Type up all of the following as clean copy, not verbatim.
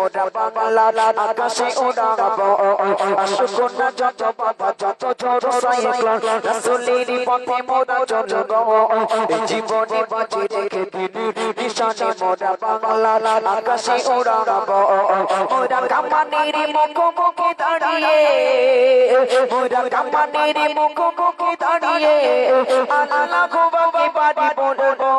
মোরা বাংলার আকাশে উড়াবো আসুক না যত বাধা যত ঝড় সাইক্লোন রাসূলের পথে মোরা চলবো এই জীবনে বাঁচি রেখে দিনের নিশানে মোরা বাংলার আকাশে উড়াবো মোরা কামানের মুখোমুখি দাঁড়িয়ে মোরা কামানের মুখোমুখি দাঁড়িয়ে আল্লাহ গোবাকে বাড়ি বলবো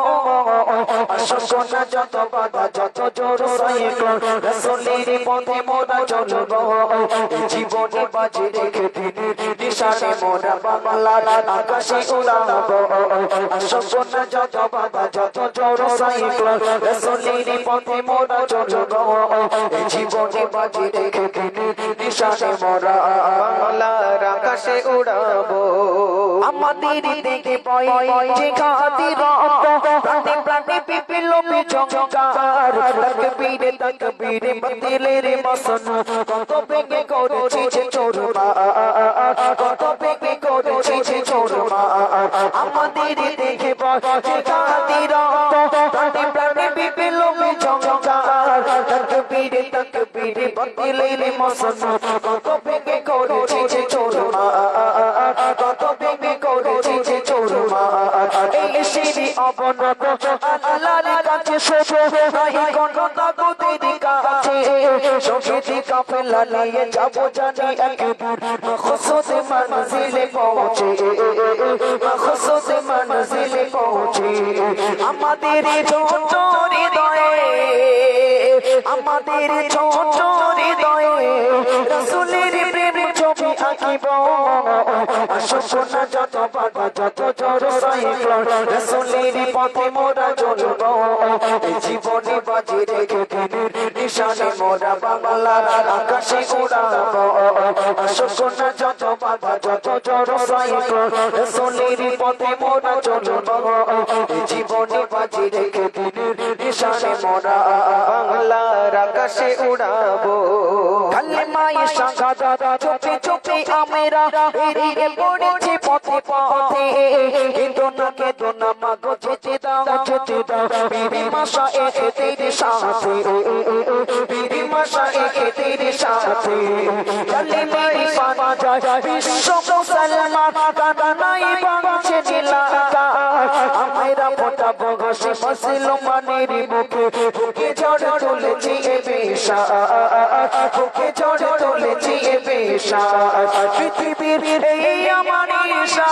আসুক না যত বাধা যত ঝড় সাইক্লোন রাসূলের পথে মোরা চলবো জীবনে বাঁচি রেখে দিনের নিশানে মোরা বাংলার আকাশে উড়াবো আসুক না যত বাধা যত ঝড় সাইক্লোন রাসূলের পথে মোরা চলবো জীবনে বাঁচি রেখে দিনের নিশানে মোরা বাংলার আকাশে উড়াবো আমাদের দেখে ভয় যে খাতি রক্ত প্রাণে প্রাণে বিপ্লবী ঝংকার তাকবীর বাতিলের মসন কত বেগে করেছে যে চোরমা কত বেগে করেছে যে চোরমা আমাদের দেখে ভয় যে খাতি রক্ত প্রাণে প্রাণে বিপ্লবী ঝংকার তাকবীর বাতিলের মসন কত বেগে করেছে যে চোরমা কত বেগে করেছে যে চোরমা এই সিঁড়ি অবনত আল্লাহর কাছে শোভে নাই কোনো তাগুতের কাছে শহীদ কাফেলা নিয়ে যাব জানি একদিন মকসুদ মঞ্জিলে পৌঁছে মকসুদ মঞ্জিলে পৌঁছে আমাদের ছোট হৃদয়ে আমাদের ছোট হৃদয়ে রাসূলের প্রেম ছবি আঁকিব আসুক না যত বাধা যত ঝড় সাইক্লোন রাসূলের পথে মোরা চলবো জীবনে বাঁচি রেখে দিনের নিশানে মোরা বাংলার আকাশে উড়াবো আসুক না যত বাধা যত ঝড় সাইক্লোন রাসূলের পথে মোরা চলবো জীবনে বাঁচি রেখে দিনের নিশানে মোরা বাংলার আকাশে উড়াবো কালেমায়ে শাহাদাত চুপি চুপি আমরা এড়িয়ে পড়েছি পথে পথে কিন্তু না মাগো যেতে দাও বিবি মাশা একের সাথে বিবি মাশা একের সাথে কালেমায়ে শাহাদাত বিশ্ব মুসলমান কানাই বাঁচে নীলাকা আমরা ফোটাবো ঘষে মুসলমানের মুখে বুকে ঝড় তুলেছি এ বেশা বুকে ঝড় তুলেছি এ বেশা পৃথিবীর এই আমার ঈশা